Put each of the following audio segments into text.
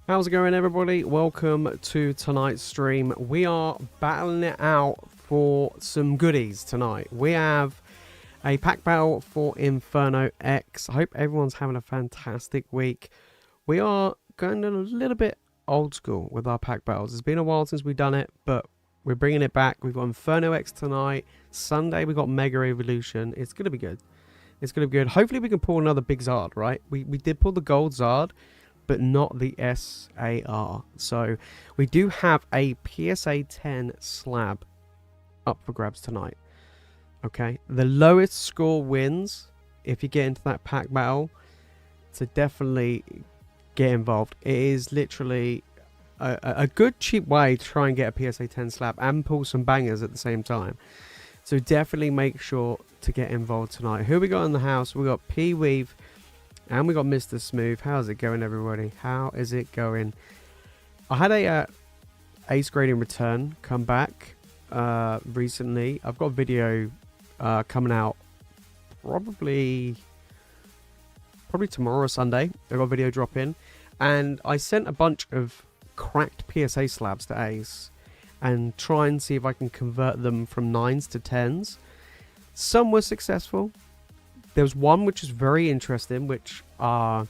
How's it going, everybody? Welcome to tonight's stream. We are battling it out for some goodies tonight. We have a pack battle for Inferno X. I hope everyone's having a fantastic week. We are going a little bit old school with our pack battles. It's been a while since we've done it, but we're bringing it back. We've got Inferno X tonight. Sunday, we've got Mega Evolution. It's going to be good. It's going to be good. Hopefully, we can pull another big Zard, right? We did pull the gold Zard, but not the SAR. So we do have a PSA 10 slab up for grabs tonight. Okay, the lowest score wins if you get into that pack battle. So definitely get involved. It is literally a good cheap way to try and get a PSA 10 slab and pull some bangers at the same time. So definitely make sure to get involved tonight. Who we got in the house? We got P-Weave. And we got Mr. Smooth. How's it going, everybody? How is it going? I had a ace grading return come back recently. I've got a video coming out probably tomorrow or Sunday. I've got a video dropping. And I sent a bunch of cracked PSA slabs to Ace and try and see if I can convert them from 9s to 10s. Some were successful. There was one which is very interesting, which you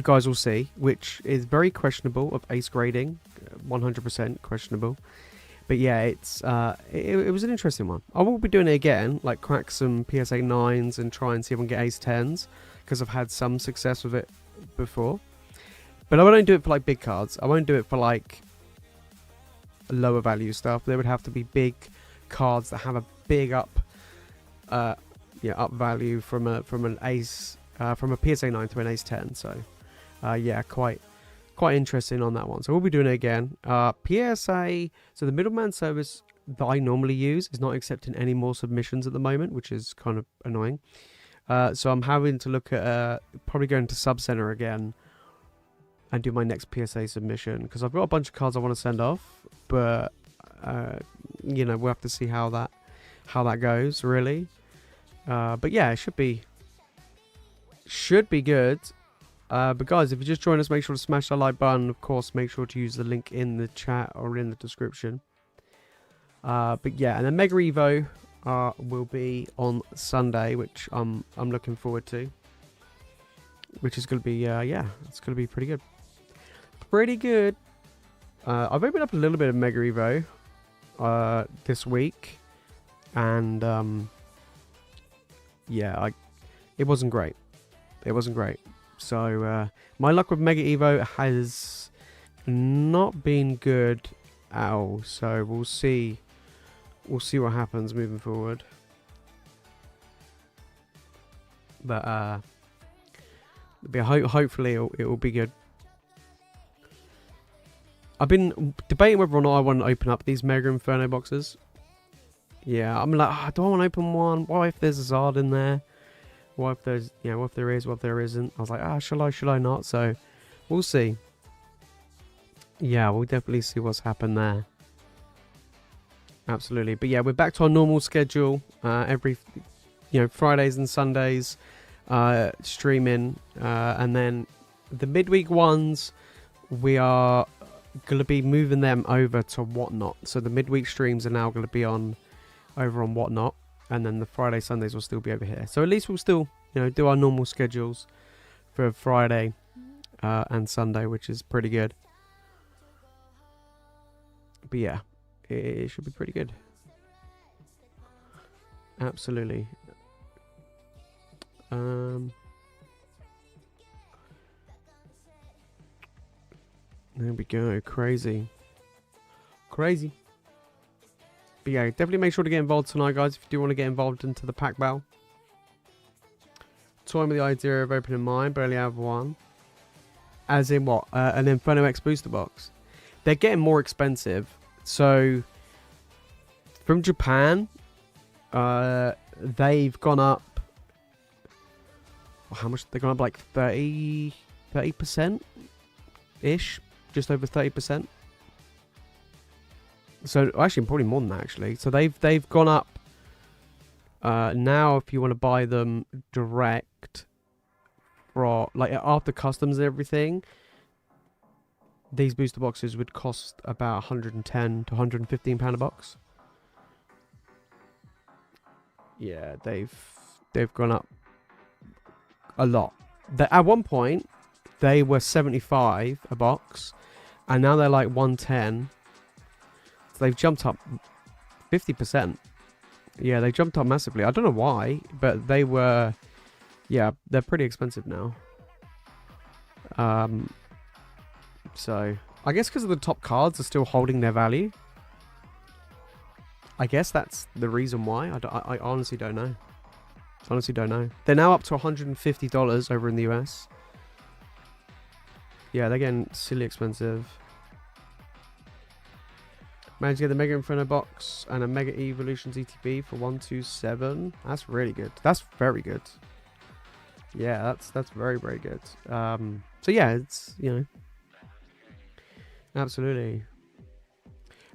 guys will see, which is very questionable of ace grading, 100% questionable. But yeah, it was an interesting one. I will be doing it again, like crack some PSA 9s and try and see if I can get ace 10s, because I've had some success with it before. But I won't do it for like big cards. I won't do it for like lower value stuff. There would have to be big cards that have a big up value from an ace from a PSA 9 to an ace 10. So yeah, quite interesting on that one. So we'll be doing it again. PSA, so the middleman service that I normally use is not accepting any more submissions at the moment, which is kind of annoying. So I'm having to look at probably going to Sub Center again and do my next PSA submission, because I've got a bunch of cards I want to send off, but you know, we'll have to see how that goes, really. But yeah, it should be good. But guys, if you just joined us, make sure to smash that like button. Of course, make sure to use the link in the chat or in the description. But yeah, and then Mega Evo will be on Sunday, which I'm looking forward to. Which is going to be yeah, it's going to be pretty good. Pretty good. I've opened up a little bit of Mega Evo this week, and yeah, it wasn't great. It wasn't great. So my luck with Mega Evo has not been good at all. So we'll see. We'll see what happens moving forward. But hopefully it will be good. I've been debating whether or not I want to open up these Mega Inferno boxes. Yeah, I'm like, do I want to open one? What if there's a Zard in there? What if there's, what if there is, what if there isn't? I was like, should I not? So, we'll see. Yeah, we'll definitely see what's happened there. Absolutely. But yeah, we're back to our normal schedule. Every, Fridays and Sundays, streaming. And then the midweek ones, we are going to be moving them over to Whatnot. So the midweek streams are now going to be over on Whatnot, and then the Friday Sundays will still be over here. So at least we'll still do our normal schedules for Friday and Sunday, which is pretty good. But yeah, it should be pretty good. Absolutely. There we go. Crazy. But yeah, definitely make sure to get involved tonight, guys, if you do want to get involved into the pack battle. Toying with the idea of opening mine, barely have one. As in what? An Inferno X booster box. They're getting more expensive. So, from Japan, they've gone up. How much? They've gone up like 30%-ish. Just over 30%. So actually, probably more than that. Actually, so they've gone up. Now, if you want to buy them direct, for like after customs and everything, these booster boxes would cost about 110 to 115 pound a box. Yeah, they've gone up a lot. At one point, they were 75 a box, and now they're like 110. So they've jumped up 50%. Yeah, they jumped up massively. I don't know why, but they were... Yeah, they're pretty expensive now. So, I guess because of the top cards are still holding their value. I guess that's the reason why. I honestly don't know. Honestly don't know. They're now up to $150 over in the US. Yeah, they're getting silly expensive. Managed to get the Mega Inferno box and a Mega Evolutions ETB for 127. That's really good. That's very good. Yeah, that's very, very good. So yeah, it's, you know, absolutely.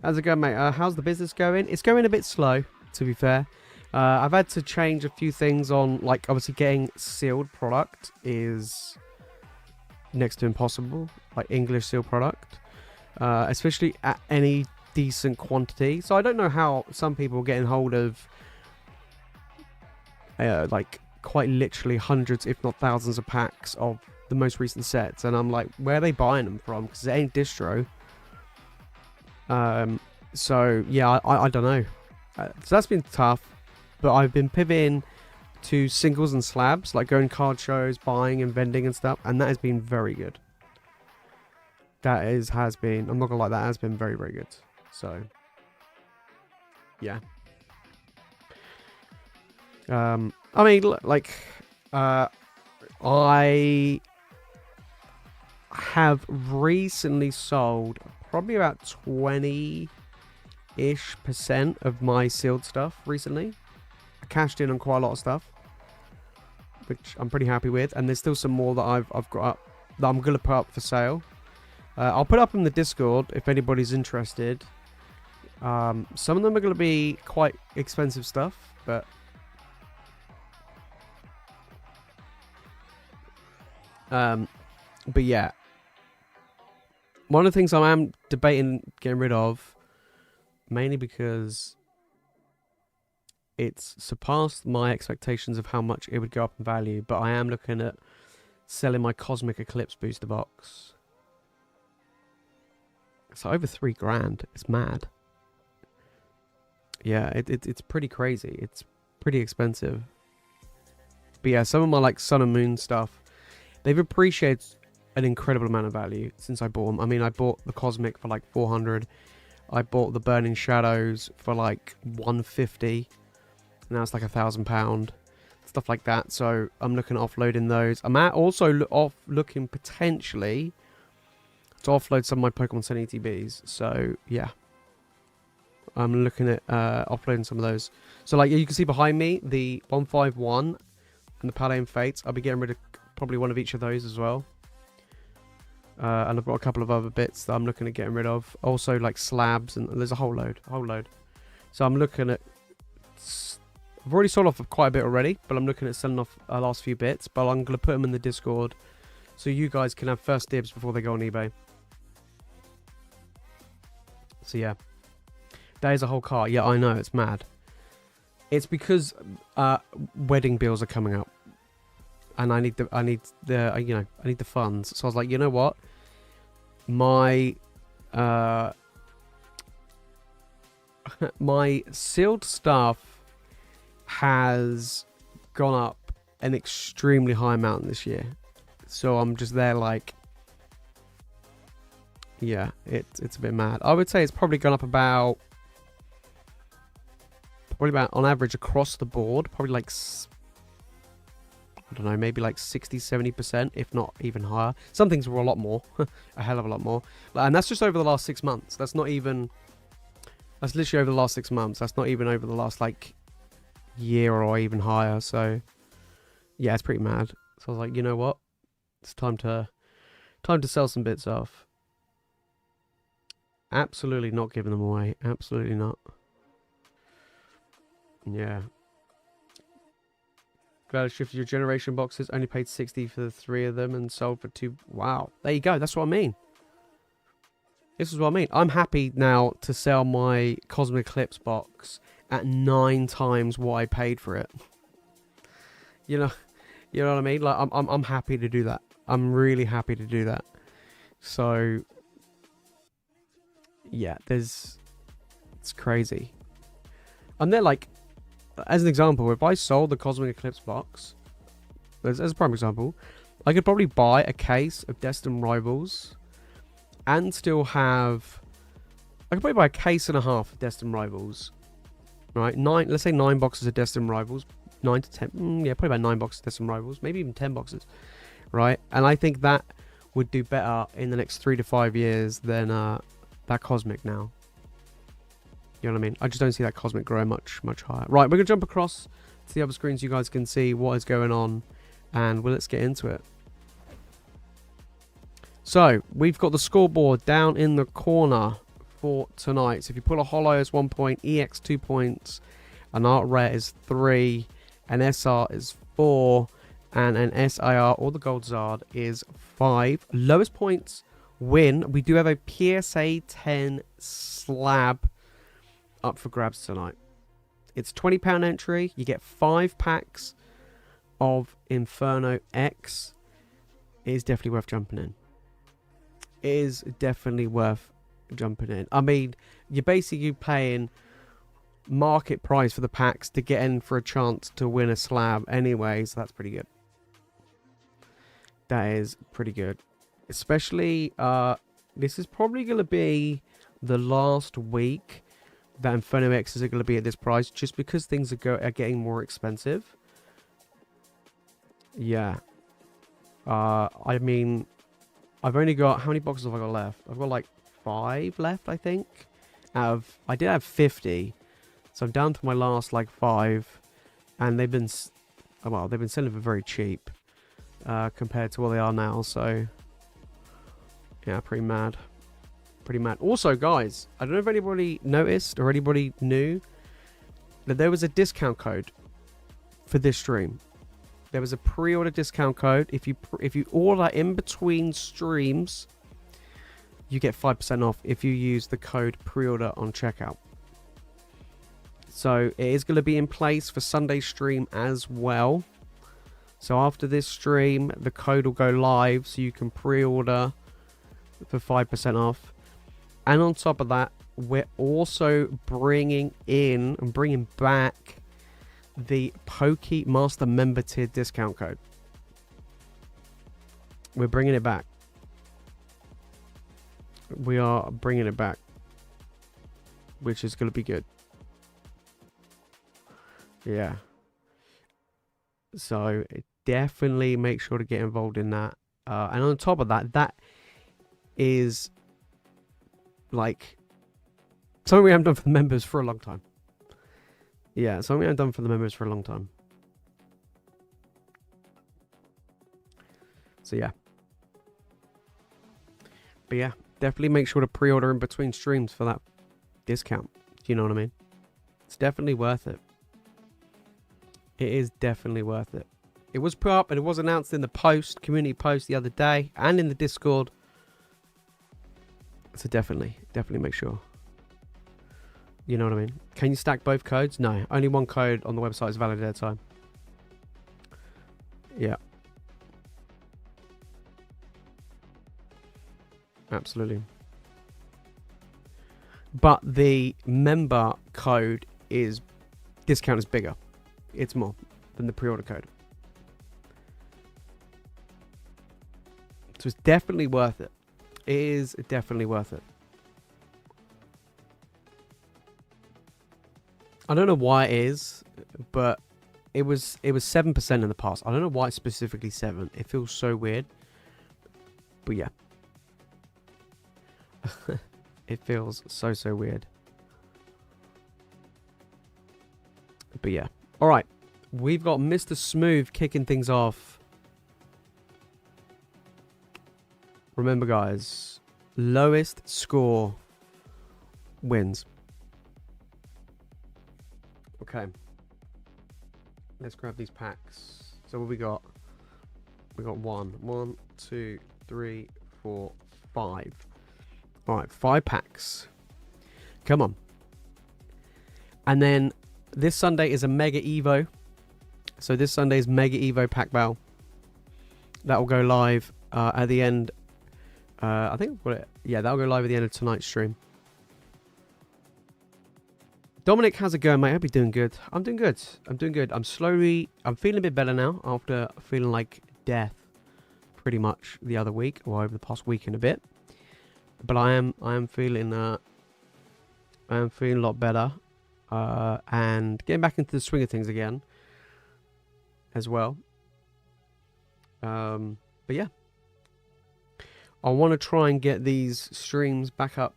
How's it going, mate? How's the business going? It's going a bit slow, to be fair. I've had to change a few things on, like, obviously getting sealed product is next to impossible, like English sealed product, especially at any decent quantity. So I don't know how some people are getting hold of, like, quite literally hundreds, if not thousands of packs of the most recent sets. And I'm like, where are they buying them from? Because it ain't distro. So, yeah, I don't know. So that's been tough. But I've been pivoting to singles and slabs, like going card shows, buying and vending and stuff, and that has been very good. Has been, I'm not gonna lie, that has been very, very good. So, yeah. I mean, like, I have recently sold probably about 20-ish% of my sealed stuff recently. Cashed in on quite a lot of stuff, which I'm pretty happy with, and there's still some more that I've got up that I'm gonna put up for sale. I'll put up in the Discord if anybody's interested. Some of them are gonna be quite expensive stuff, but yeah, one of the things I am debating getting rid of, mainly because it's surpassed my expectations of how much it would go up in value, but I am looking at selling my Cosmic Eclipse booster box. It's over $3,000. It's mad. Yeah, it's pretty crazy. It's pretty expensive. But yeah, some of my like Sun and Moon stuff, they've appreciated an incredible amount of value since I bought them. I mean, I bought the Cosmic for like 400. I bought the Burning Shadows for like 150. Now it's like £1,000, stuff like that. So I'm looking at offloading those. I'm also looking potentially to offload some of my Pokemon Sun ETBs. So yeah, I'm looking at offloading some of those. So like you can see behind me, the 151 and the Paladin Fates. I'll be getting rid of probably one of each of those as well. And I've got a couple of other bits that I'm looking at getting rid of. Also like slabs, and there's a whole load. So I'm looking at... I've already sold off quite a bit already, but I'm looking at selling off our last few bits. But I'm going to put them in the Discord so you guys can have first dibs before they go on eBay. So yeah, that is a whole cart. Yeah, I know, it's mad. It's because wedding bills are coming up, and I need the funds. So I was like, you know what, my my sealed stuff has gone up an extremely high amount this year. So I'm just there like, yeah, it's a bit mad. I would say it's probably gone up about on average across the board, probably like, I don't know, maybe like 60-70%, if not even higher. Some things were a lot more, a hell of a lot more. And that's just over the last 6 months. That's literally over the last 6 months. That's not even over the last like year or even higher. So yeah, it's pretty mad. So I was like, you know what, it's time to sell some bits off. Absolutely not giving them away. Absolutely not. Yeah. Glad I shifted your generation boxes. Only paid 60 for the 3 of them and sold for 2. Wow. There you go. That's what I mean. This is what I mean. I'm happy now to sell my Cosmic Eclipse box at 9 times what I paid for it. You know what I mean? Like I'm happy to do that. I'm really happy to do that. So yeah, it's crazy. And they're like, as an example, if I sold the Cosmic Eclipse box, as a prime example, I could probably buy a case of Destined Rivals and still have... I could probably buy a case and a half of Destined Rivals. Right? Let's say 9 boxes of Destined Rivals. 9 to 10. Yeah, probably about 9 boxes of Destined Rivals. Maybe even 10 boxes. Right? And I think that would do better in the next 3 to 5 years than that Cosmic now. You know what I mean? I just don't see that Cosmic growing much higher. Right, we're going to jump across to the other screens so you guys can see what is going on. And well, let's get into it. So, we've got the scoreboard down in the corner for tonight. So if you pull a holo, it's 1 point, EX 2 points, an art rare is 3, an SR is 4, and an SIR or the gold Zard is 5. Lowest points win. We do have a PSA 10 slab up for grabs tonight. It's £20 entry. You get 5 packs of Inferno X. It is definitely worth jumping in. It is definitely worth jumping in. I mean, you're basically paying market price for the packs to get in for a chance to win a slab anyway, so that's pretty good. That is pretty good. Especially, this is probably going to be the last week that Inferno X is going to be at this price, just because things are getting more expensive. Yeah. I mean, I've only got... How many boxes have I got left? I've got like 5 left, I think. I did have 50. So I'm down to my last like 5. And they've been... Well, they've been selling for very cheap. Compared to what they are now. So, yeah, pretty mad. Pretty mad. Also, guys, I don't know if anybody noticed or anybody knew that there was a discount code for this stream. There was a pre-order discount code. If you order in between streams, you get 5% off if you use the code pre-order on checkout. So it is going to be in place for Sunday stream as well. So after this stream, the code will go live so you can pre-order for 5% off. And on top of that, we're also bringing back the PokeMaster member tier discount code. We're bringing it back. We are bringing it back, which is going to be good. Yeah. So definitely make sure to get involved in that. And on top of that, that is like something we haven't done for the members for a long time. Yeah, something we haven't done for the members for a long time. So yeah. But yeah, definitely make sure to pre-order in between streams for that discount. Do you know what I mean? It's definitely worth it. It is definitely worth it. It was put up and it was announced in the community post the other day and in the Discord. So definitely make sure. You know what I mean? Can you stack both codes? No, only one code on the website is valid at a time. Yeah. Absolutely. But the member code discount is bigger. It's more than the pre-order code. So it's definitely worth it. It is definitely worth it. I don't know why it is, but it was 7% in the past. I don't know why it's specifically 7. It feels so weird. But yeah. It feels so weird. But yeah. Alright. We've got Mr. Smooth kicking things off. Remember, guys, lowest score wins. Okay. Let's grab these packs. So what we got? We got 1, 2, 3, 4, 5. Alright, 5 packs. Come on. And then this Sunday is a Mega Evo. So this Sunday is Mega Evo pack battle. That will go live at the end. I think, yeah, that'll go live at the end of tonight's stream. Dominic, how's it going, mate? I hope you're doing good. I'm doing good. I'm feeling a bit better now after feeling like death pretty much the other week, or over the past week and a bit. But I am feeling a lot better. And getting back into the swing of things again as well. But yeah, I want to try and get these streams back up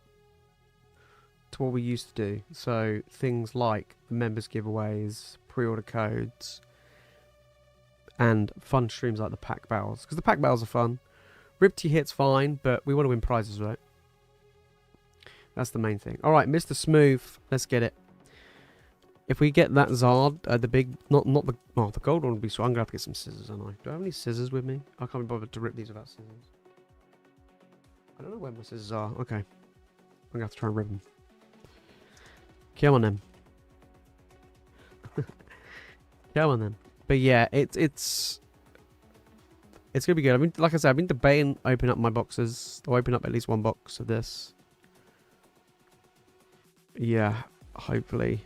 to what we used to do. So things like members giveaways, pre-order codes, and fun streams like the pack battles, because the pack battles are fun. Ripty hits fine, but we want to win prizes, right? That's the main thing. All right, Mr. Smooth, let's get it. If we get that Zard, the big, not the, oh, the gold one would be so. I'm gonna have to get some scissors, aren't I? Do I have any scissors with me? I can't be bothered to rip these without scissors. I don't know where my scissors are. Okay, I'm gonna have to try and rip them. Come on then. Come on then. But yeah, it's gonna be good. I mean, like I said, I've been debating opening up my boxes. I'll open up at least one box of this. Yeah, hopefully.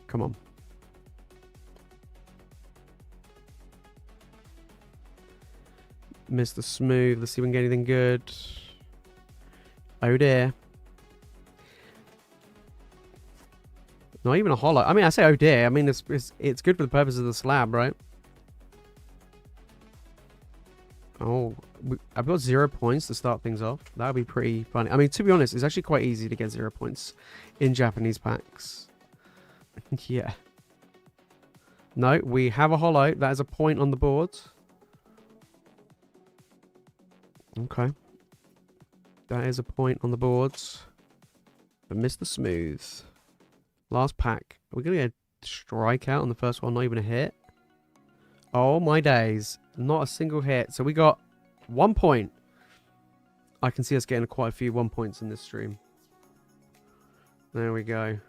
Come on. Mr. Smooth. Let's see if we can get anything good. Oh dear. Not even a hollow. I mean, I say oh dear. I mean, it's good for the purpose of the slab, right? Oh, I've got 0 points to start things off. That would be pretty funny. I mean, to be honest, it's actually quite easy to get 0 points in Japanese packs. Yeah. No, we have a hollow. That is a point on the board. Okay. That is a point on the boards. But Mr. Smooth. Last pack. Are we going to get a strikeout on the first one? Not even a hit? Oh my days. Not a single hit. So we got 1 point. I can see us getting quite a few 1 points in this stream. There we go.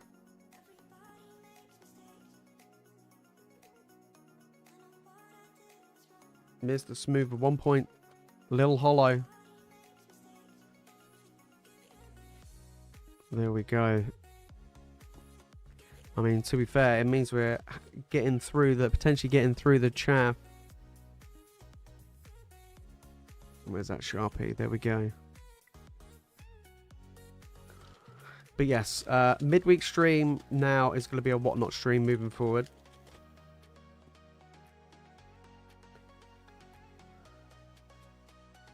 Mr. Smooth with 1 point. Little hollow. There we go. I mean, to be fair, it means we're getting through the, potentially getting through the chaff. Where's that Sharpie? There we go. But yes, midweek stream now is going to be a whatnot stream moving forward.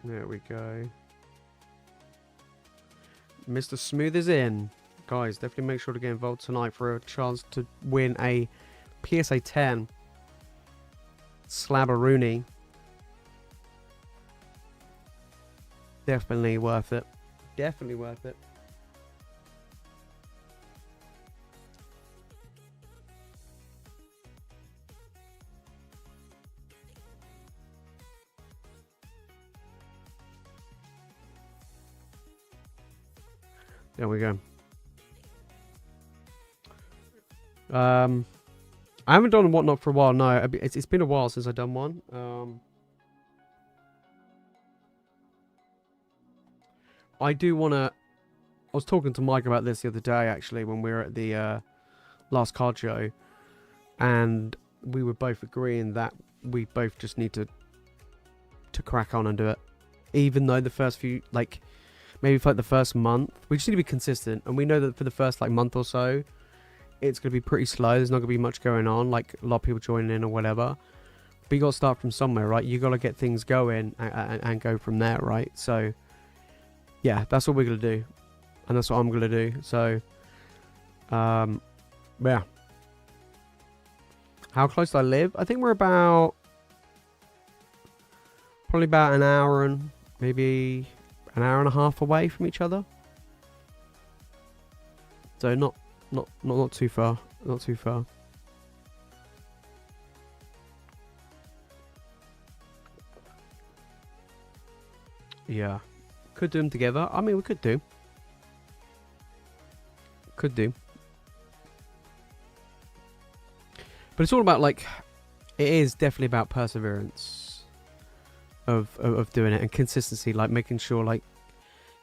There we go. Mr. Smooth is in. Guys, definitely make sure to get involved tonight for a chance to win a PSA 10 Slabberoonie. Definitely worth it. Definitely worth it. There we go. I haven't done whatnot for a while. No, it's been a while since I've done one. I do want to. I was talking to Mike about this the other day, actually, when we were at the last card show, and we were both agreeing that we both just need to crack on and do it, even though the first few, like, maybe for like the first month, we just need to be consistent, and we know that for the first like month or so, it's going to be pretty slow. There's not going to be much going on, like a lot of people joining in or whatever. But you got to start from somewhere, right? You got to get things going and go from there, right? So, yeah, that's what we're going to do, and that's what I'm going to do. So, yeah. How close do I live? I think we're about probably about an hour and maybe an hour and a half away from each other. So not too far. Not too far. Yeah. Could do them together. I mean, we could do. Could do. But it's all about, like, it is definitely about perseverance of doing it, and consistency, like making sure, like,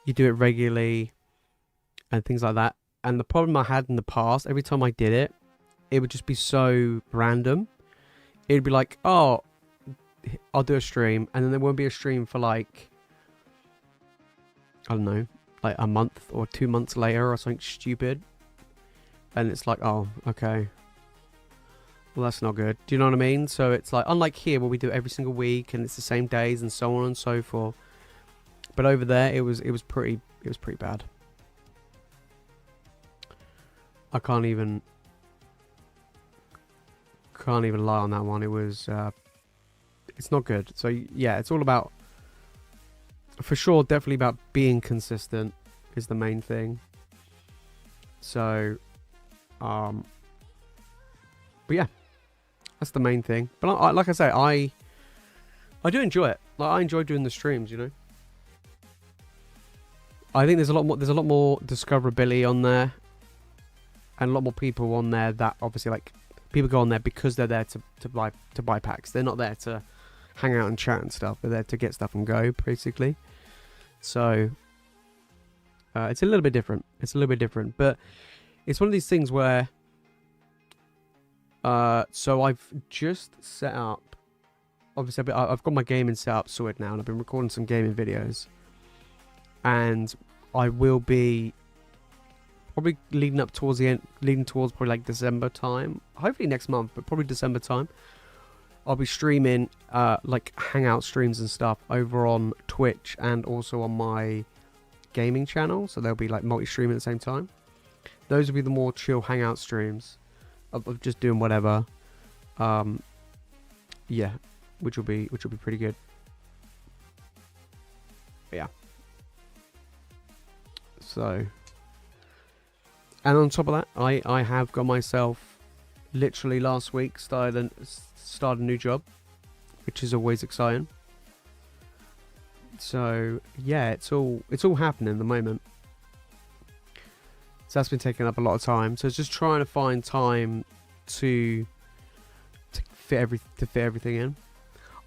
you do it regularly and things like that. And the problem I had in the past, every time I did it, it would just be so random. It'd be like, oh, I'll do a stream, and then there won't be a stream for, like, I don't know, like a month or 2 months later or something stupid. And it's like, oh, okay. Well, that's not good. Do you know what I mean? So it's like, unlike here where we do it every single week and it's the same days and so on and so forth. But over there, it was pretty bad. I can't even lie on that one. It was, it's not good. So yeah, it's all about, for sure, definitely about being consistent is the main thing. So, but yeah, that's the main thing. But I, like I say, I do enjoy it. Like, I enjoy doing the streams, you know. I think there's a lot more discoverability on there, and a lot more people on there that obviously, like, people go on there because they're there to buy packs. They're not there to hang out and chat and stuff. They're there to get stuff and go, basically. So it's a little bit different. But it's one of these things where so I've just set up, obviously I've got my gaming setup sorted now, and I've been recording some gaming videos, and I will be probably leading towards probably like December time, hopefully next month, but probably December time, I'll be streaming like hangout streams and stuff over on Twitch and also on my gaming channel. So they'll be like multi-streaming at the same time. Those will be the more chill hangout streams of just doing whatever. Yeah, which will be pretty good. But yeah. So, and on top of that, I have got myself literally last week started a new job, which is always exciting. So yeah, it's all happening at the moment. So that's been taking up a lot of time. So it's just trying to find time to fit everything in.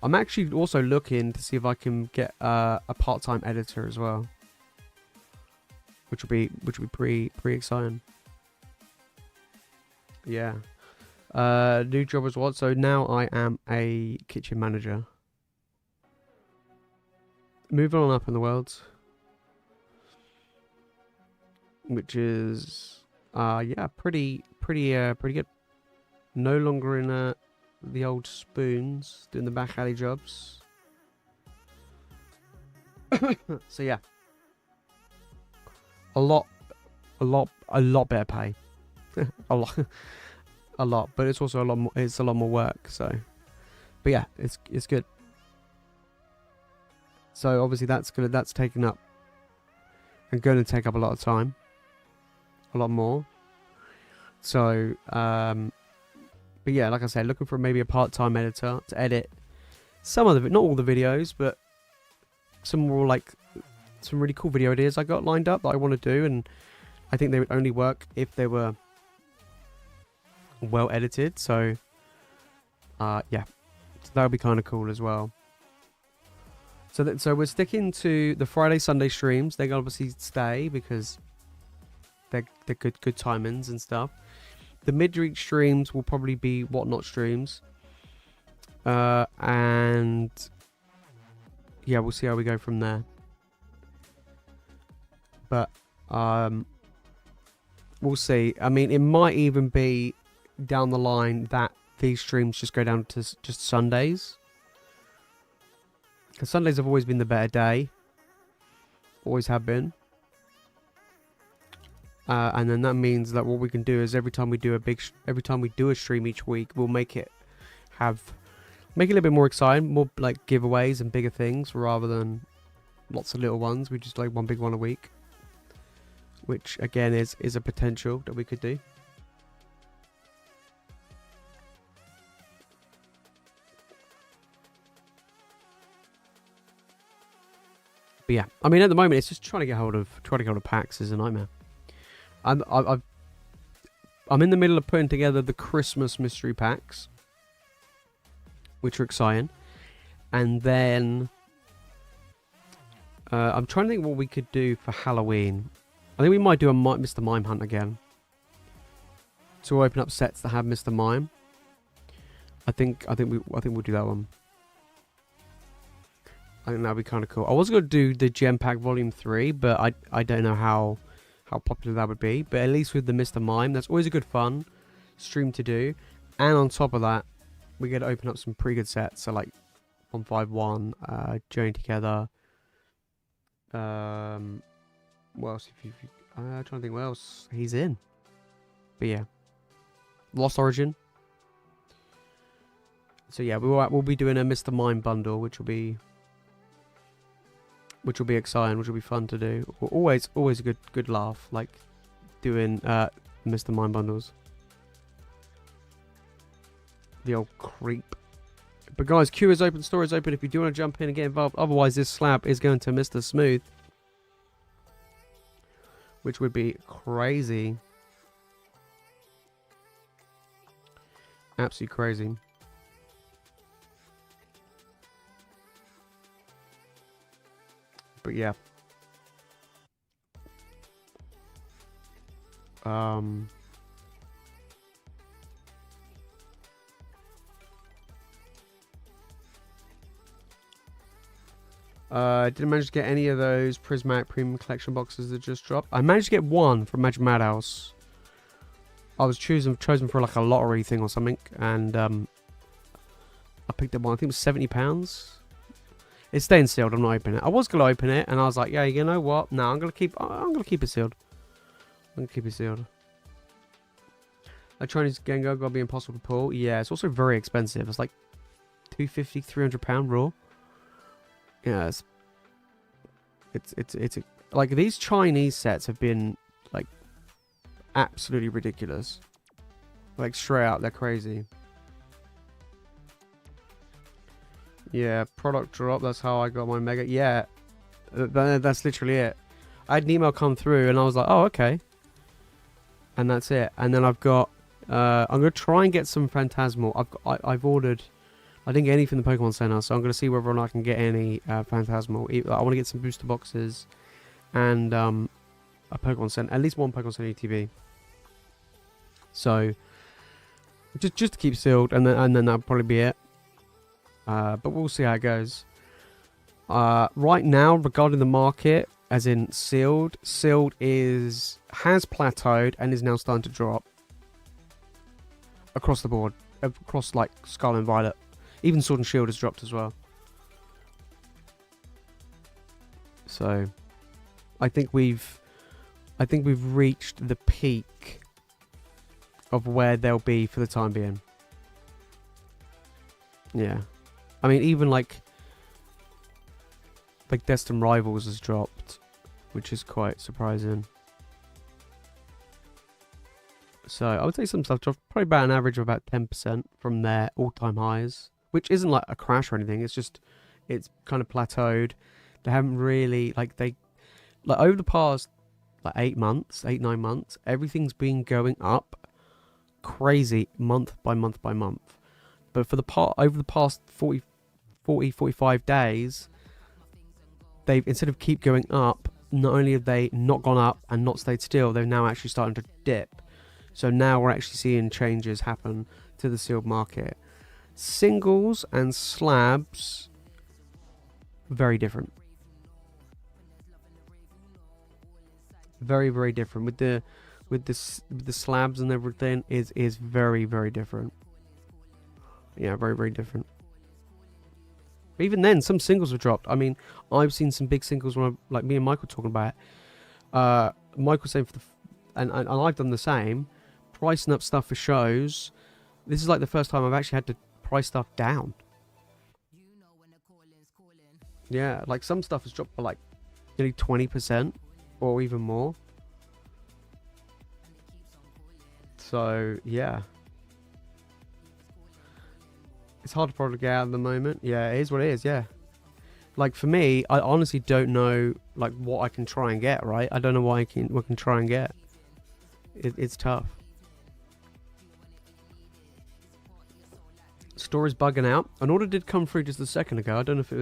I'm actually also looking to see if I can get a part-time editor as well, which will be pretty exciting. Yeah. New job as well. So now I am a kitchen manager. Moving on up in the world, which is yeah, pretty good. No longer in the old spoons doing the back alley jobs. So yeah, a lot better pay. a lot, but it's also a lot more. It's a lot more work. So, but yeah, it's good. So obviously that's taken up and going to take up a lot of time, a lot more. So, but yeah, like I said, looking for maybe a part-time editor to edit some of the, not all the videos, but some more, like, some really cool video ideas I got lined up that I want to do, and I think they would only work if they were well edited. So, yeah, so that would be kind of cool as well. So we're sticking to the Friday Sunday streams. They obviously stay because they're good timings and stuff. The midweek streams will probably be whatnot streams, and yeah, we'll see how we go from there. But we'll see. I mean, it might even be down the line that these streams just go down to just Sundays. Because Sundays have always been the better day. Always have been. And then that means that what we can do is every time we do a stream each week, we'll make it a little bit more exciting, more like giveaways and bigger things rather than lots of little ones. We just like one big one a week, which again is a potential that we could do. But yeah, I mean, at the moment, it's just trying to get hold of packs is a nightmare. I'm in the middle of putting together the Christmas mystery packs, which are exciting, and then I'm trying to think what we could do for Halloween. I think we might do a Mr. Mime hunt again. So we'll open up sets that have Mr. Mime. I think we'll do that one. I think that'd be kind of cool. I was going to do the Gem Pack Volume 3, but I don't know how popular that would be. But at least with the Mr. Mime, that's always a good fun stream to do. And on top of that, we get to open up some pretty good sets. So like 151, Journey Together. What else? I'm trying to think what else he's in. But yeah, Lost Origin. So yeah, we'll be doing a Mr. Mime bundle, which will be exciting, which will be fun to do. Always a good laugh, like doing Mr. Mime bundles. The old creep. But guys, queue is open, store is open if you do want to jump in and get involved. Otherwise, this slab is going to Mr. Smooth, which would be crazy. Absolutely crazy. But yeah. Didn't manage to get any of those Prismatic Premium Collection boxes that just dropped. I managed to get one from Magic Madhouse. I was chosen for like a lottery thing or something, and I picked up one. I think it was £70. It's staying sealed. I'm not opening it. I was gonna open it, and I was like, yeah, you know what? No, I'm gonna keep it sealed. I'm gonna keep it sealed. A Chinese Gengar gotta be impossible to pull. Yeah, it's also very expensive. It's like £250, £300 raw. Yeah, it's like these Chinese sets have been like absolutely ridiculous. Like straight out, they're crazy. Yeah, product drop. That's how I got my mega. Yeah, that's literally it. I had an email come through, and I was like, oh, okay. And that's it. And then I've got. I'm gonna try and get some Phantasmal. I've ordered. I didn't get any from the Pokemon Center, so I'm gonna see whether or not I can get any Phantasmal. I want to get some booster boxes, and a Pokemon Center, at least one Pokemon Center ETB. So just to keep sealed, and then that'll probably be it. But we'll see how it goes. Right now, regarding the market, as in sealed has plateaued and is now starting to drop across the board, across like Scarlet and Violet. Even Sword and Shield has dropped as well. So, I think we've reached the peak of where they'll be for the time being. Yeah. I mean, even like Destined Rivals has dropped, which is quite surprising. So I would say some stuff dropped probably about an average of about 10% from their all-time highs, which isn't like a crash or anything. It's just it's kind of plateaued. They haven't really over the past like 8 months, 9 months, everything's been going up crazy month by month by month. But for over the past 40, 45 days, they've, instead of keep going up, not only have they not gone up and not stayed still, they're now actually starting to dip. So now we're actually seeing changes happen to the sealed market. Singles and slabs, very different. Very, very different. With the slabs and everything is very, very different. Yeah, very, very different. But even then, some singles have dropped. I mean, I've seen some big singles when like me and Michael talking about it. Michael saying and I've done the same, pricing up stuff for shows. This is like the first time I've actually had to price stuff down. Yeah, like some stuff has dropped by like nearly 20% or even more. So yeah, it's hard to probably get out at the moment. Yeah, it is what it is. Yeah, Like, for me, I honestly don't know, like, what I can try and get, right? I don't know what I can try and get. It's tough. Store is bugging out. An order did come through just a second ago. I don't know if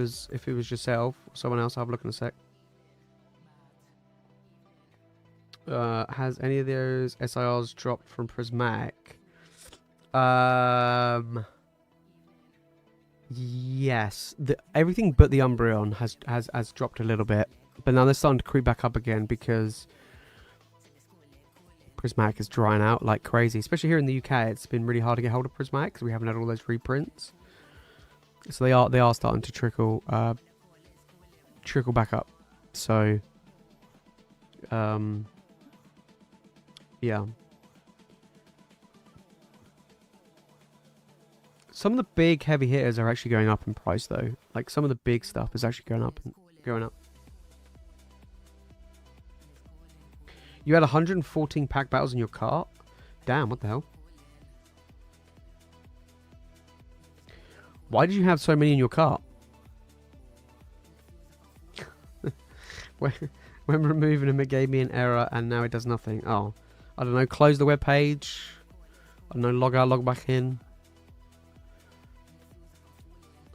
it was yourself or someone else. I'll have a look in a sec. Has any of those SIRs dropped from Prismatic? Yes. Everything but the Umbreon has dropped a little bit, but now they're starting to creep back up again because Prismatic is drying out like crazy. Especially here in the UK, it's been really hard to get hold of Prismatic because we haven't had all those reprints. So they are starting to trickle back up. So yeah. Some of the big heavy hitters are actually going up in price though. Like some of the big stuff is actually going up. You had 114 pack battles in your cart? Damn, what the hell? Why did you have so many in your cart? when removing them, it gave me an error and now it does nothing. Oh, I don't know. Close the web page. I don't know. Log out, log back in.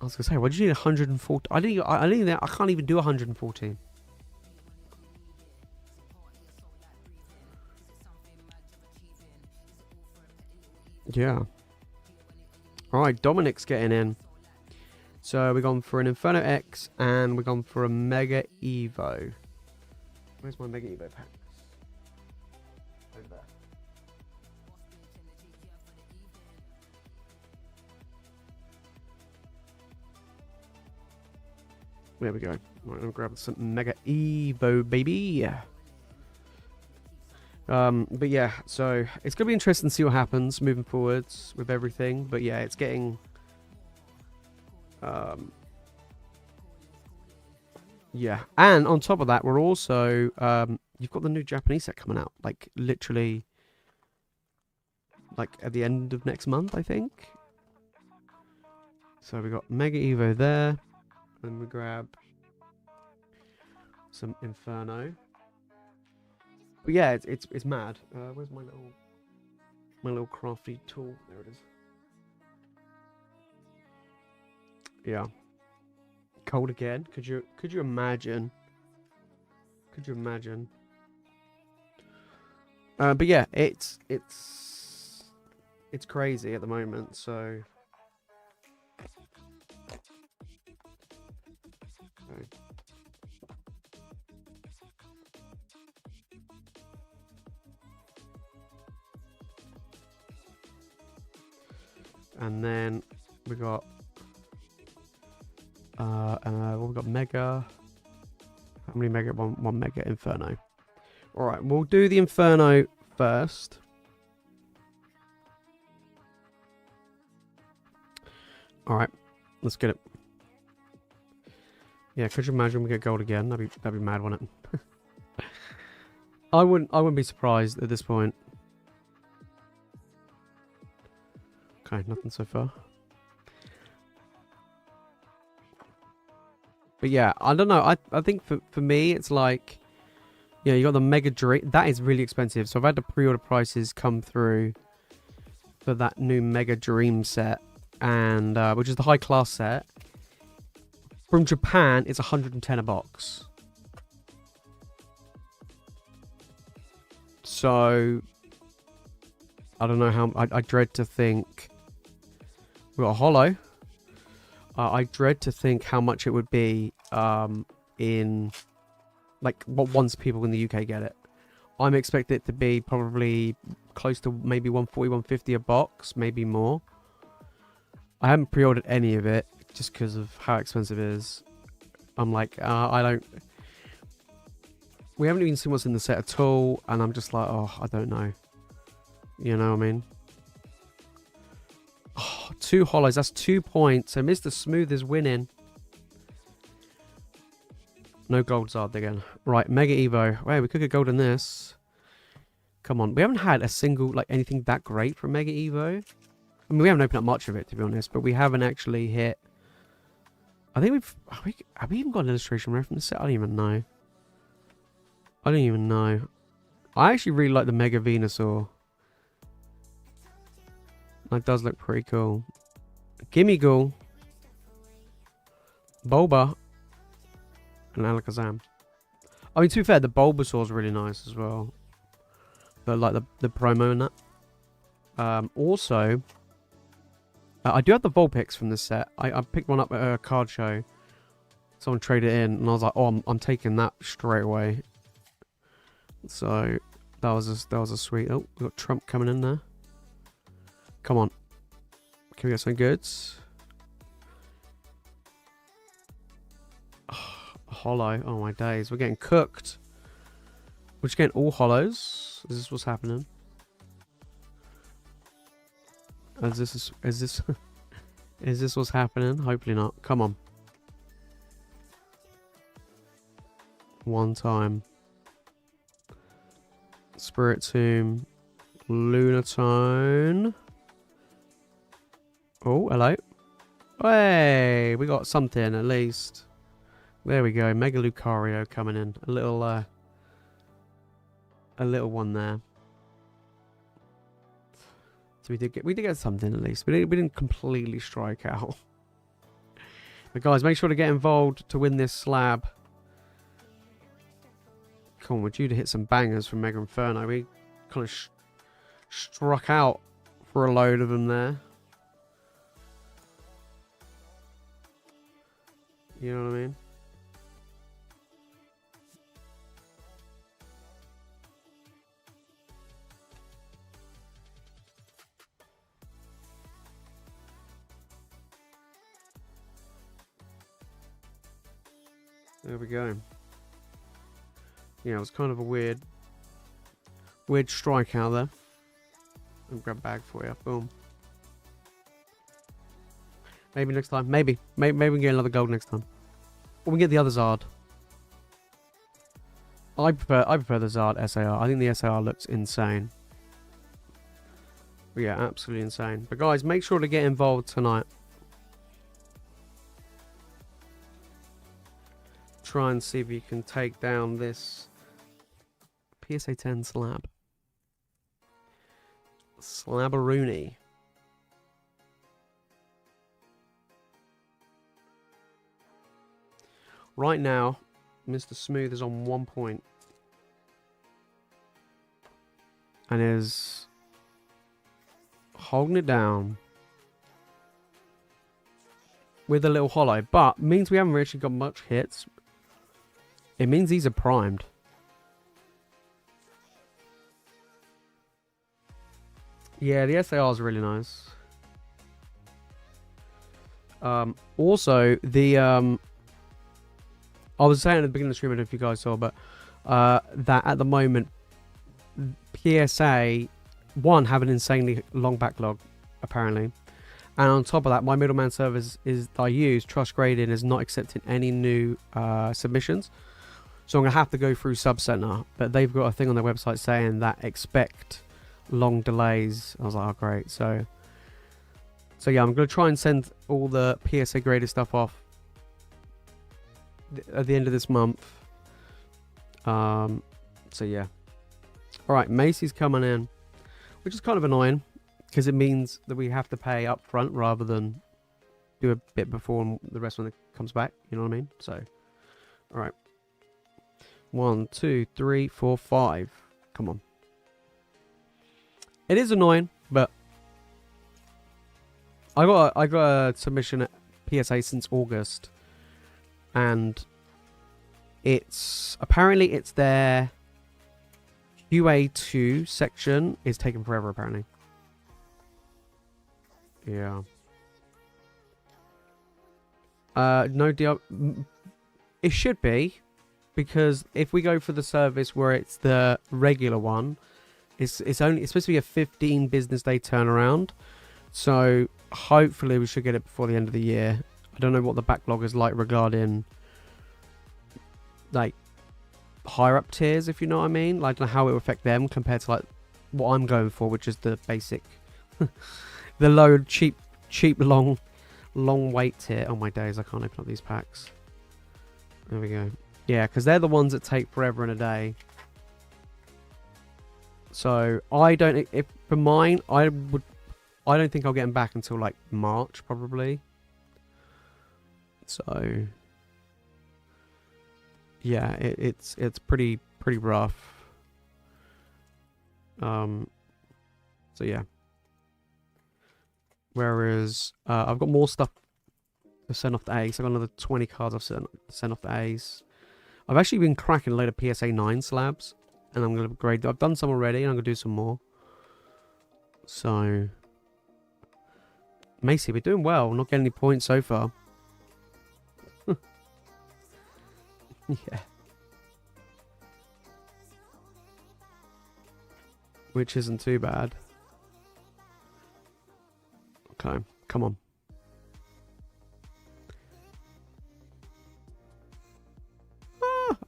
I was gonna say, why did you need 114? I can't even do 114. Yeah. Alright, Dominic's getting in. So we've gone for an Inferno X and we've gone for a Mega Evo. Where's my Mega Evo pack? Over there. There we go. Right, I'm gonna grab some Mega Evo, baby. But yeah, so it's gonna be interesting to see what happens moving forwards with everything. But yeah, it's getting yeah, and on top of that, we're also you've got the new Japanese set coming out, like literally like at the end of next month, I think. So we got Mega Evo there, and we grab some Inferno. But yeah, it's mad. Where's my little crafty tool? There it is. Yeah. Cold again. Could you imagine? Could you imagine? But yeah, it's crazy at the moment. So. And then we got we got Mega. How many Mega? One Mega Inferno. All right, we'll do the Inferno first. All right, let's get it. Yeah, could you imagine we get gold again? That'd be mad, wouldn't it? I wouldn't be surprised at this point. Okay, nothing so far. But yeah, I don't know. I think for me, it's like, yeah, you got the Mega Dream. That is really expensive. So I've had the pre-order prices come through for that new Mega Dream set, and which is the high class set. From Japan, it's 110 a box. So I don't know how. I dread to think. We got a holo. I dread to think how much it would be in, like, once people in the UK get it. I'm expecting it to be probably close to maybe 140, 150 a box, maybe more. I haven't pre-ordered any of it just because of how expensive it is. I'm like, I don't. We haven't even seen what's in the set at all, and I'm just like, oh, I don't know. You know what I mean? Oh, 2 holos, that's 2 points. So Mr. Smooth is winning. No gold Zard again. Right, Mega Evo. Wait, we could get gold in this. Come on. We haven't had a single, like, anything that great from Mega Evo. I mean, we haven't opened up much of it, to be honest, but we haven't actually hit I think have we even got an illustration rare from the set? I don't even know. I don't even know. I actually really like the Mega Venusaur. That does look pretty cool. Gimmighoul, Bulba, and Alakazam. I mean, to be fair, the Bulbasaur is really nice as well. But like the promo and that. Also, I do have the Vulpix from this set. I picked one up at a card show. Someone traded it in, and I was like, "Oh, I'm taking that straight away." So that was a sweet. Oh, we got Trump coming in there. Come on, can we get some goods? Oh, hollow. Oh my days, we're getting cooked. We're just getting all hollows. Is this what's happening? Is this is this what's happening? Hopefully not. Come on. One time. Spiritomb, Lunatone. Oh, hello. Hey, we got something at least. There we go. Mega Lucario coming in. A little one there. So we did get something at least. We didn't completely strike out. But guys, make sure to get involved to win this slab. Come on, we're due to hit some bangers from Mega Inferno. We kind of struck out for a load of them there. You know what I mean? There we go. Yeah, it was kind of a weird strike out there. I'll grab a bag for you. Boom. Maybe next time. Maybe we can get another gold next time. Or we can get the other Zard. I prefer the Zard SAR. I think the SAR looks insane. But yeah, absolutely insane. But guys, make sure to get involved tonight. Try and see if you can take down this PSA 10 slab. Slabberoonie. Right now, Mr. Smooth is on 1 point. And is holding it down with a little hollow. But means we haven't actually got much hits. It means these are primed. Yeah, the SAR is really nice. Also, the I was saying at the beginning of the stream, I don't know if you guys saw, but that at the moment, PSA 1 have an insanely long backlog, apparently. And on top of that, my middleman service that I use, Trust Grading, is not accepting any new submissions. So I'm going to have to go through Subcenter. But they've got a thing on their website saying that expect long delays. I was like, oh, great. So yeah, I'm going to try and send all the PSA graded stuff off at the end of this month. So yeah. Alright, Macy's coming in, which is kind of annoying because it means that we have to pay up front rather than do a bit before the rest when it comes back. You know what I mean? So, alright. 1, 2, 3, 4, 5. Come on. It is annoying, but I got a submission at PSA since August, and apparently it's their QA2 section is taking forever apparently. Yeah. No deal. It should be, because if we go for the service where it's the regular one, it's supposed to be a 15 business day turnaround. So hopefully we should get it before the end of the year. I don't know what the backlog is like regarding like higher up tiers, if you know what I mean. Like, I don't know how it will affect them compared to like what I'm going for, which is the basic, the low cheap long long wait here. Oh my days, I can't open up these packs. There we go. Yeah, because they're the ones that take forever and a day. So I don't. If for mine, I don't think I'll get them back until like March probably. So yeah, it's pretty rough. So yeah. Whereas I've got more stuff to send off the Ace. I've got another 20 cards I've sent off the Ace. I've actually been cracking a load of PSA 9 slabs, and I'm going to upgrade. I've done some already, and I'm going to do some more. So, Macy, we're doing well. We're not getting any points so far. Yeah. Which isn't too bad. Okay, come on.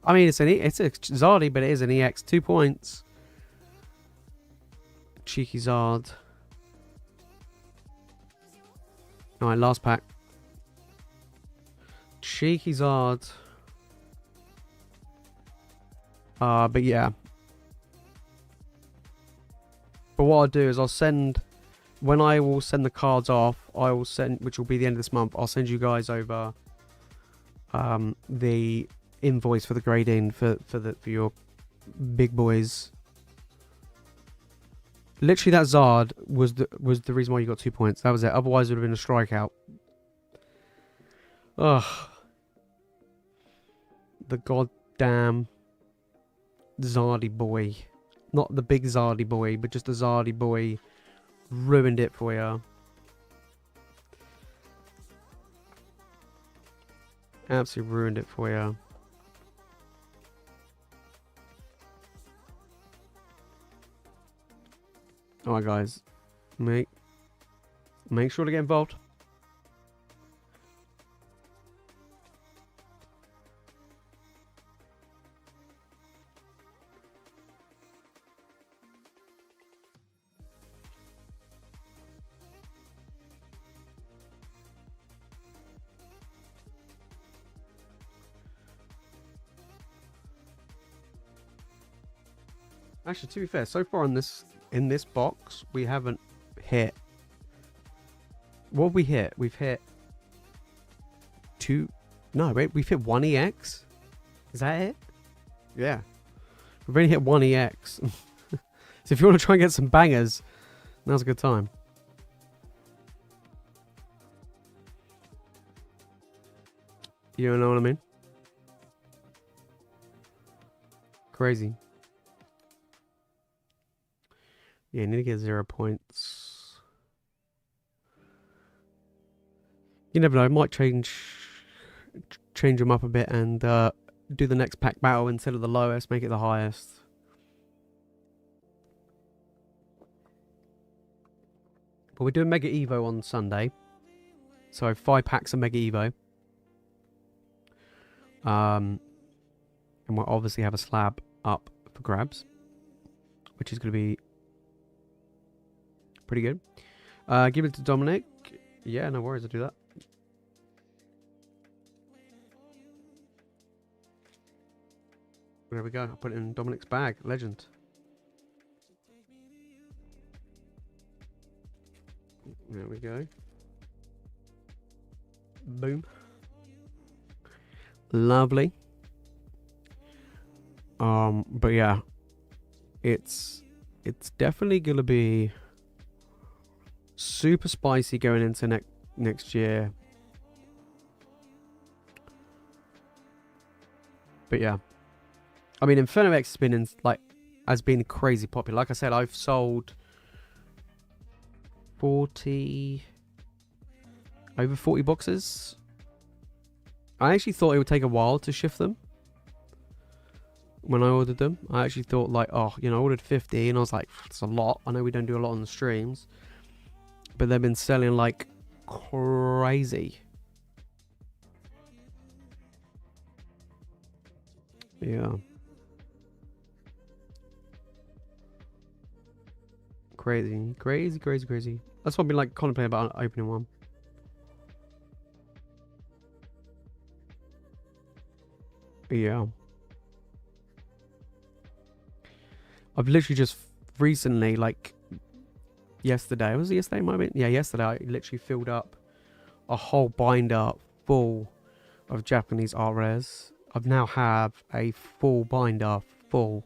I mean, it's a Zardy, but it is an EX. 2 points. Cheeky Zard. Alright, last pack. Cheeky Zard. But yeah. But what I'll do is I'll send... When I will send the cards off, I will send... Which will be the end of this month. I'll send you guys over... the... invoice for the grading for your big boys. Literally, that Zard was the reason why you got 2 points. That was it. Otherwise, it would have been a strikeout. Ugh. The goddamn Zardy boy. Not the big Zardy boy, but just the Zardy boy ruined it for you. Absolutely ruined it for you. Alright guys, make sure to get involved. Actually, to be fair, so far in this box, we haven't hit. What have we hit? We've hit 2. No, wait, we've hit 1 EX. Is that it? Yeah. We've only hit 1 EX. So if you want to try and get some bangers, now's a good time. You know what I mean? Crazy. Yeah, need to get 0 points. You never know. I might change them up a bit and do the next pack battle instead of the lowest, make it the highest. But we're doing Mega Evo on Sunday, so 5 packs of Mega Evo. And we'll obviously have a slab up for grabs, which is going to be pretty good. Give it to Dominic. Yeah, no worries, I'll do that. There we go. I'll put it in Dominic's bag. Legend. There we go. Boom. Lovely. But yeah, it's definitely gonna be super spicy going into next year. But yeah, I mean, Inferno X has been crazy popular. Like I said, I've sold over 40 boxes. I actually thought it would take a while to shift them when I ordered them. I actually thought like, oh, you know, I ordered 50 and I was like, it's a lot. I know we don't do a lot on the streams, but they've been selling like crazy. Yeah. Crazy. That's what I've been like contemplating about opening one. Yeah. I've literally just recently, like yesterday, was it yesterday? Might have been. Yeah, yesterday I literally filled up a whole binder full of Japanese art rares. I've now have a full binder full.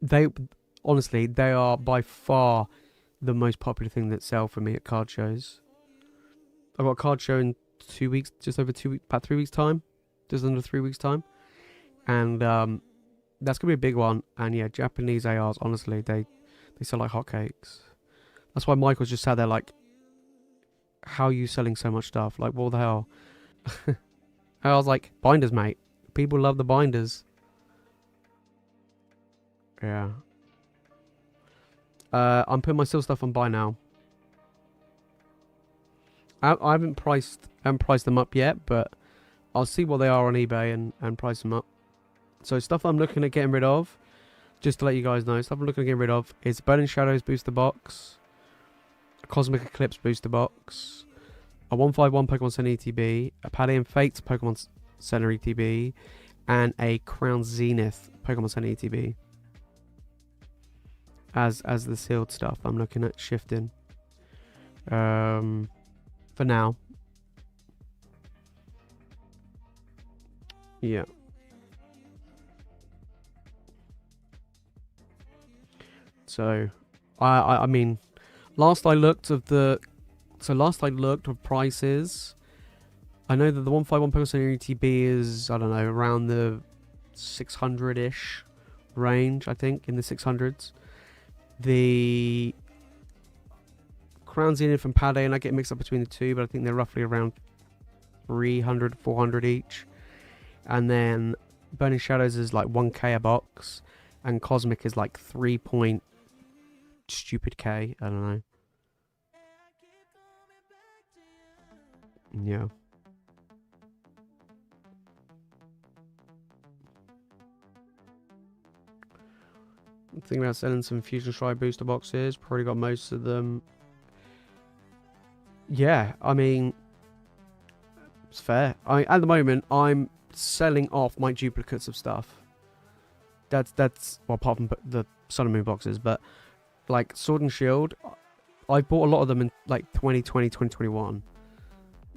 They honestly, they are by far the most popular thing that sell for me at card shows. I've got a card show in 2 weeks, just over 2 weeks, about 3 weeks time, just under 3 weeks time, and that's gonna be a big one. And yeah, Japanese ARs, honestly, they sell like hotcakes. That's why Michael's just sat there like, how are you selling so much stuff? Like, what the hell? I was like, binders, mate. People love the binders. Yeah. I'm putting my still stuff on buy now. I haven't priced them up yet, but I'll see what they are on eBay and price them up. So stuff I'm looking at getting rid of, just to let you guys know, stuff I'm looking at getting rid of is Burning Shadows booster box, a Cosmic Eclipse booster box, a 151 Pokemon Center ETB, a Palladium Fates Pokemon Center ETB, and a Crown Zenith Pokemon Center ETB. As the sealed stuff, I'm looking at shifting. For now. Yeah. So, I mean, last I looked of prices, I know that the 151 Pokemon Center ETB is, I don't know, around the 600-ish range, I think, in the 600s. The Crown Zenith and Pade, and I get mixed up between the two, but I think they're roughly around 300, 400 each. And then Burning Shadows is like 1k a box, and Cosmic is like 3 point stupid k. I don't know. Yeah. I'm thinking about selling some Fusion Strike booster boxes. Probably got most of them. Yeah, I mean, it's fair. At the moment, I'm selling off my duplicates of stuff. That's well, apart from the Sun and Moon boxes, but like Sword and Shield, I bought a lot of them in like 2020, 2021.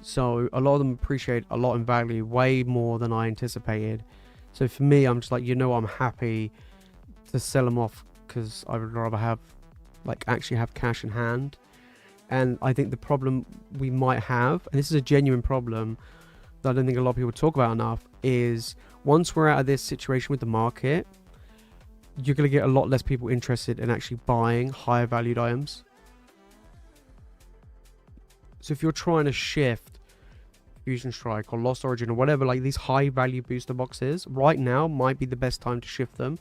So a lot of them appreciate a lot in value, way more than I anticipated. So for me, I'm just like, I'm happy to sell them off because I would rather have, like, actually have cash in hand. And I think the problem we might have, and this is a genuine problem that I don't think a lot of people talk about enough, is once we're out of this situation with the market, you're going to get a lot less people interested in actually buying higher valued items. So if you're trying to shift Fusion Strike or Lost Origin or whatever, like these high value booster boxes, right now might be the best time to shift them,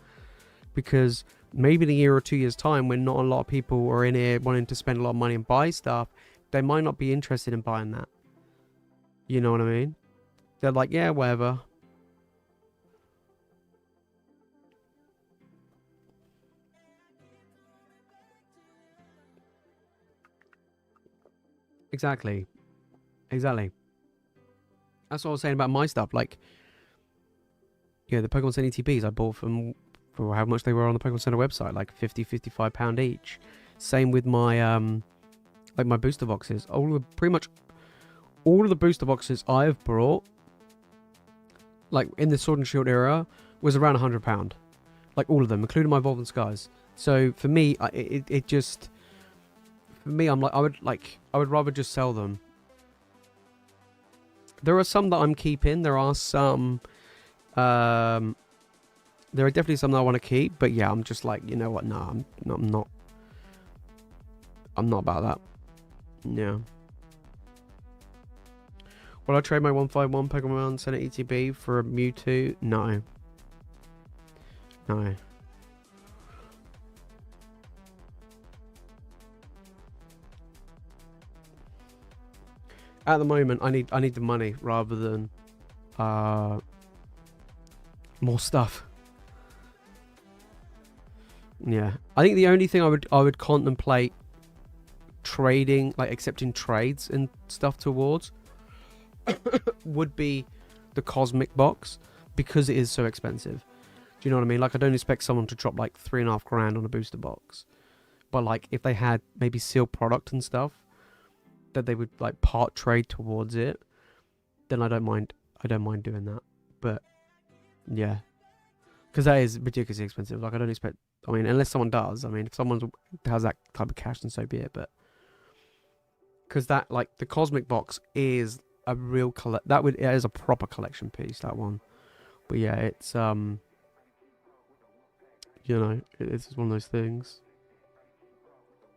because maybe in a year or 2 years time, when not a lot of people are in here wanting to spend a lot of money and buy stuff, they might not be interested in buying that. You know what I mean? They're like, yeah, whatever. Exactly. That's what I was saying about my stuff. Like, yeah, the Pokemon Center ETBs I bought for how much they were on the Pokemon Center website, like £50-55 each. Same with my like my booster boxes. Pretty much all of the booster boxes I've brought, like in the Sword and Shield era, was around £100. Like all of them, including my Evolving Skies. So for me, it just, for me, I'm like, I would rather just sell them. There are some that I'm keeping. There are some, there are definitely some that I want to keep. But yeah, I'm just like, you know what? Nah, I'm not about that. Yeah. Will I trade my 151 Pokemon Center ETB for a Mewtwo? No. No. At the moment, I need the money rather than more stuff. Yeah, I think the only thing I would contemplate trading, like accepting trades and stuff towards, would be the Cosmic box. because it is so expensive. Do you know what I mean? Like, I don't expect someone to drop like $3.5 grand on a booster box. But like, if they had maybe sealed product and stuff that they would like part trade towards it, then I don't mind doing that. But yeah, because that is ridiculously expensive. Like, I don't expect. I mean, unless someone does. I mean, if someone has that type of cash, then so be it. But because that, like, the cosmic box is a real it is a proper collection piece, that one. But yeah, it's you know, it's one of those things.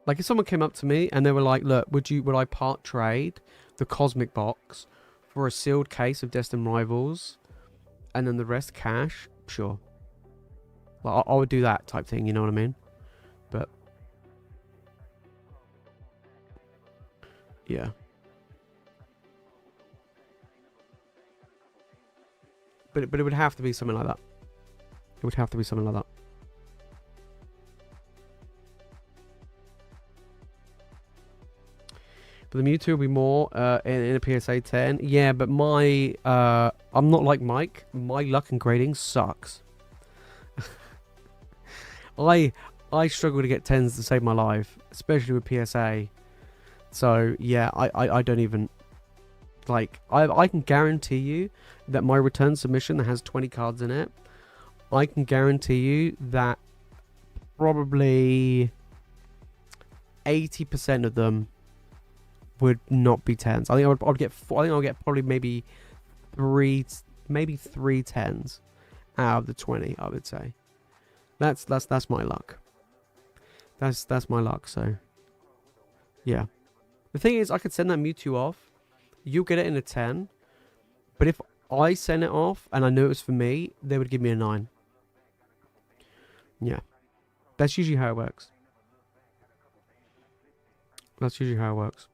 Like, if someone came up to me and they were like, look, would I part trade the cosmic box for a sealed case of Destined Rivals and then the rest cash? Sure. Like, I would do that type thing, you know what I mean? But yeah. But it would have to be something like that. It would have to be something like that. But the Mewtwo will be more in a PSA 10. Yeah, but my I'm not like Mike. My luck and grading sucks. I struggle to get 10s to save my life, especially with PSA. So yeah, I don't even like. I can guarantee you that my return submission that has 20 cards in it, I can guarantee you that probably 80% of them would not be 10s. I think I'll get probably maybe three 10s out of the 20. I would say that's my luck. That's my luck. So yeah, the thing is, I could send that Mewtwo off. You'll get it in a 10, but if I send it off and I knew it was for me, they would give me a 9. Yeah, that's usually how it works. That's usually how it works.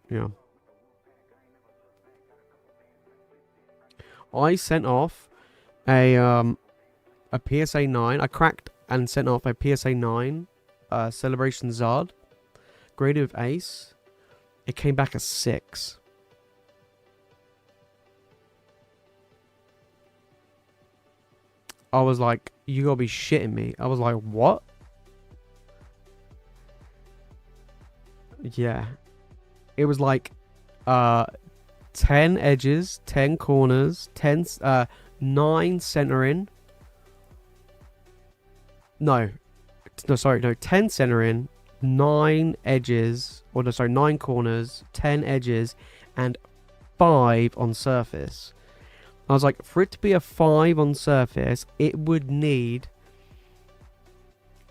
Yeah. I sent off a PSA 9. I cracked and sent off a PSA 9 Celebration Zard. Graded with Ace. It came back a 6. I was like, you gotta be shitting me. I was like, what? Yeah. It was like 10 edges, 10 corners, 9 centering. No, 10 centering, 9 edges, 9 corners, 10 edges, and 5 on surface. I was like, for it to be a 5 on surface, it would need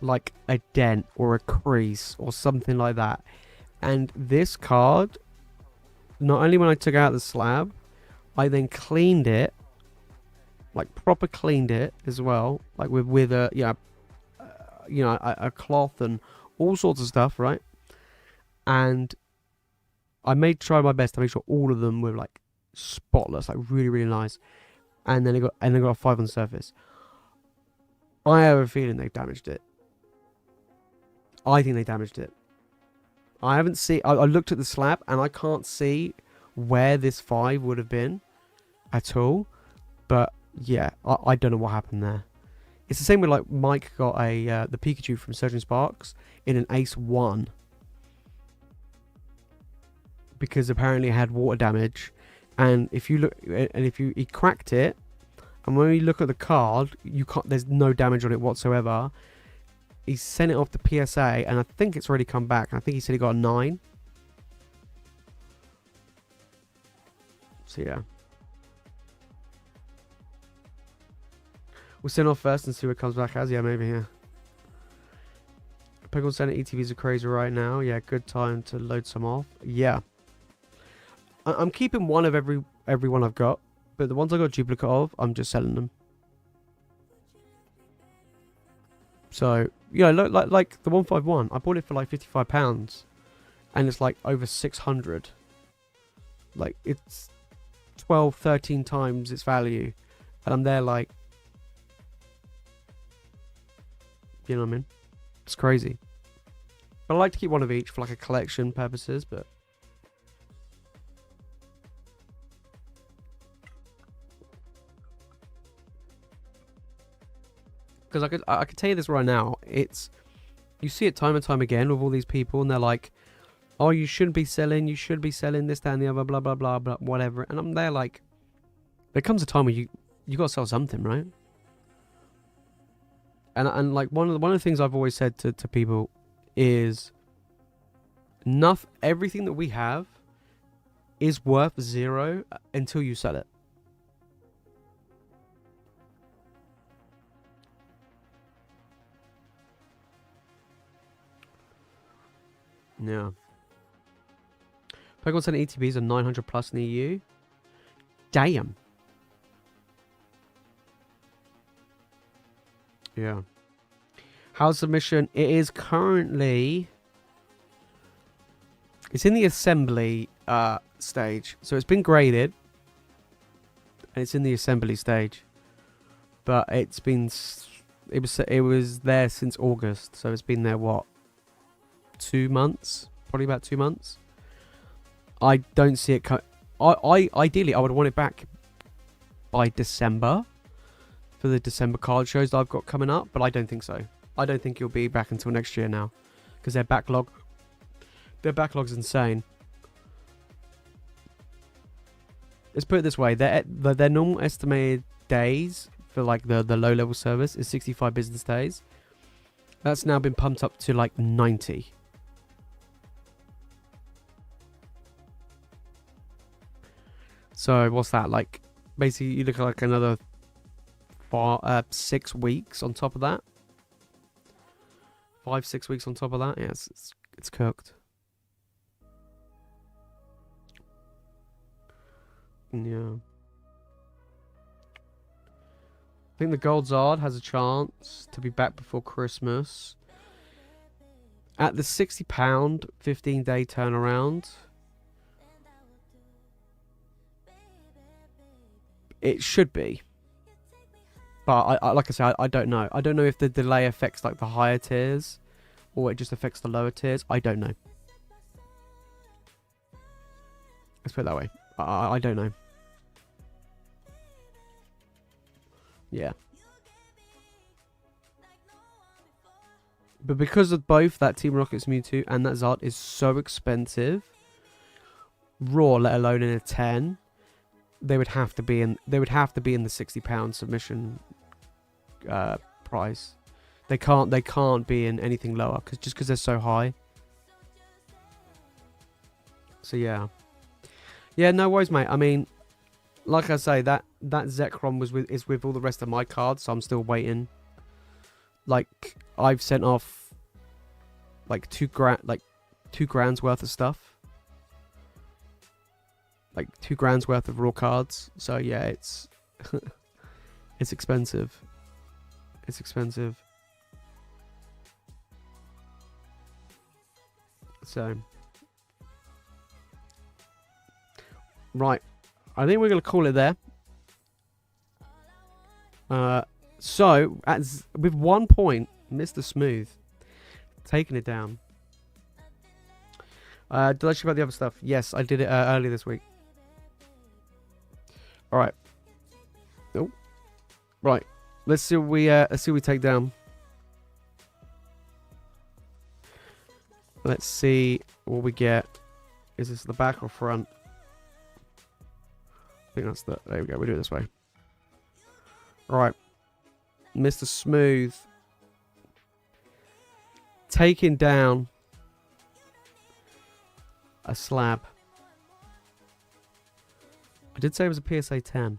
like a dent or a crease or something like that. And this card, not only when I took out the slab, I then cleaned it, like proper cleaned it as well, like with a a cloth and all sorts of stuff, right? And I try my best to make sure all of them were like spotless, like really, really nice. And then it got a 5 on the surface. I have a feeling they've damaged it. I think they damaged it. I haven't seen. I looked at the slab and I can't see where this 5 would have been at all. But yeah, I don't know what happened there. It's the same with like Mike got the Pikachu from Surging Sparks in an Ace 1 because apparently it had water damage. And if you look, he cracked it, and when you look at the card, there's no damage on it whatsoever. He sent it off to PSA, and I think it's already come back. I think he said he got a 9. So yeah, we'll send off first and see what comes back as. Yeah, maybe. Yeah. Pokemon Center ETVs are crazy right now. Yeah, good time to load some off. Yeah. I'm keeping one of every one I've got, but the ones I got a duplicate of, I'm just selling them. So, you know, like the 151, I bought it for like £55, and it's like over 600. Like, it's 12, 13 times its value, and I'm there like, you know what I mean? It's crazy. But I like to keep one of each for like a collection purposes, but Because I could tell you this right now. You see it time and time again with all these people, and they're like, "Oh, you shouldn't be selling. You should be selling this, that, and the other, blah blah blah, blah whatever." And I'm there like, there comes a time where you got to sell something, right? And like one of the things I've always said to people is, everything that we have is worth zero until you sell it. Yeah. Pokemon Center ETBs are 900 plus in the EU. Damn. Yeah. How's submission? It is currently... It's in the assembly stage. So it's been graded. And it's in the assembly stage. But it's been... It was there since August. So it's been there, what? 2 months? Probably about 2 months. I don't see it... Ideally, I would want it back by December. For the December card shows that I've got coming up. But I don't think so. I don't think it'll be back until next year now. Because their backlog's insane. Let's put it this way. Their normal estimated days for like the low level service is 65 business days. That's now been pumped up to like 90. So what's that? Like basically you look at like another 6 weeks on top of that. 5-6 weeks on top of that. Yeah, it's cooked. Yeah. I think the Gold Zard has a chance to be back before Christmas. At the £60, 15-day turnaround. It should be. But I like I said, I don't know. I don't know if the delay affects like the higher tiers or it just affects the lower tiers. I don't know. Let's put it that way. I don't know. Yeah. But because of both that Team Rocket's Mewtwo and that Zard is so expensive, raw, let alone in a 10, they would have to be in the £60 submission price. They can't be in anything lower because they're so high. So yeah. Yeah, no worries, mate. I mean, like I say, that Zekrom is with all the rest of my cards, so I'm still waiting. Like I've sent off like 2 grand's worth of stuff. Like 2 grand's worth of raw cards. So yeah, it's it's expensive. It's expensive. So right. I think we're going to call it there. So, with 1 point, Mr. Smooth, taking it down. Did I show about the other stuff? Yes, I did it earlier this week. Alright. Oh. Right. Let's see what we take down. Let's see what we get. Is this the back or front? I think that's there we go, we'll do it this way. Alright. Mr. Smooth. Taking down a slab. I did say it was a PSA 10.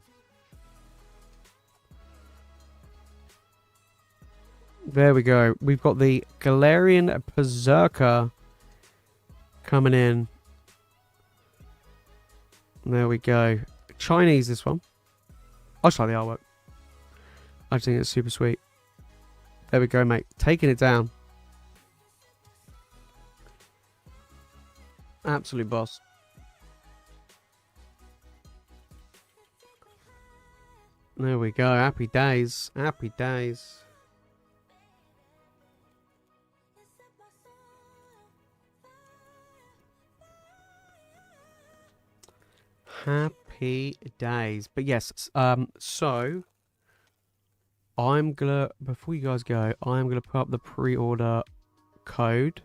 There we go. We've got the Galarian Berserker coming in. There we go. Chinese, this one. I'll try the artwork. I just think it's super sweet. There we go, mate. Taking it down. Absolute boss. There we go. Happy days. Happy days. Happy days. But yes, so I'm gonna, before you guys go, I'm gonna put up the pre-order code.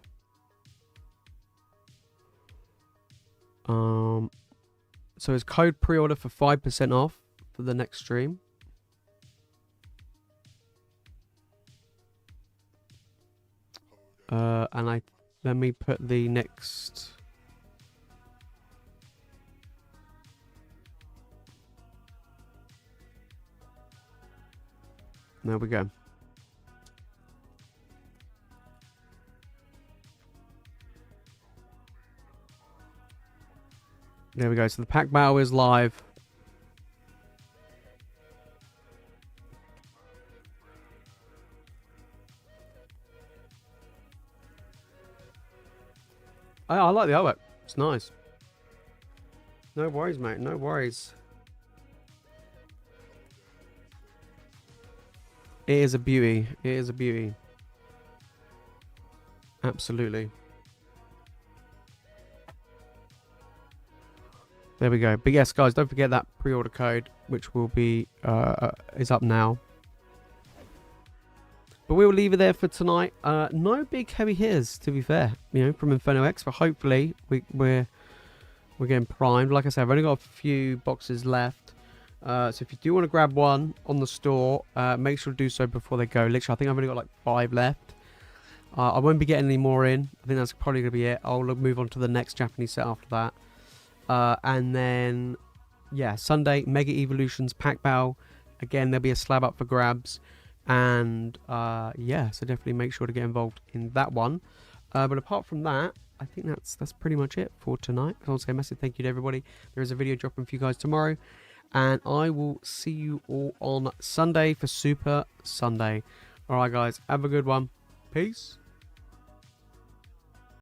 So it's code pre-order for 5% off for the next stream. And let me put the next. There we go. There we go. So the pack battle is live. I like the artwork. It's nice. No worries, mate. No worries. It is a beauty. It is a beauty. Absolutely. There we go. But yes, guys, don't forget that pre-order code, which will be is up now. But we will leave it there for tonight. No big heavy hitters, to be fair, you know, from Inferno X. But hopefully we're getting primed. Like I said, I've only got a few boxes left. So if you do want to grab one on the store, make sure to do so before they go. Literally, I think I've only got like 5 left. I won't be getting any more in. I think that's probably going to be it. I'll move on to the next Japanese set after that. And then, yeah, Sunday, Mega Evolutions Pack Battle. Again, there'll be a slab up for grabs. And, yeah, so definitely make sure to get involved in that one. But apart from that, I think that's pretty much it for tonight. I want to say a massive thank you to everybody. There is a video dropping for you guys tomorrow. And I will see you all on Sunday for Super Sunday. Alright, guys, have a good one. Peace.